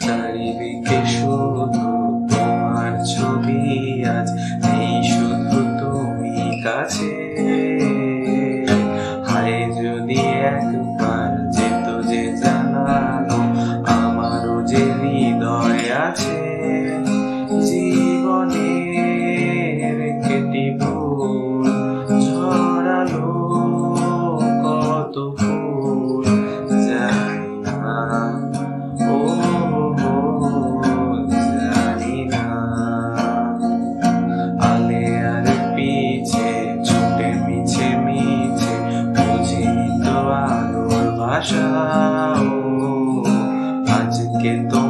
চারিদিকে শুধু তোমার ছবি আজ নেই শুধু তুমি কাছে। হায় যদি একবার যেত যে জানানো আমারও যে হৃদয় আছে। জীবনের কেটি ফুল ঝরালো কত ফুল জানি না, ও জানি না। আলে আর পিছে ছুটে মিছে মিছে বুঝিনি তো আলোর ভাষা। ও আজকে তো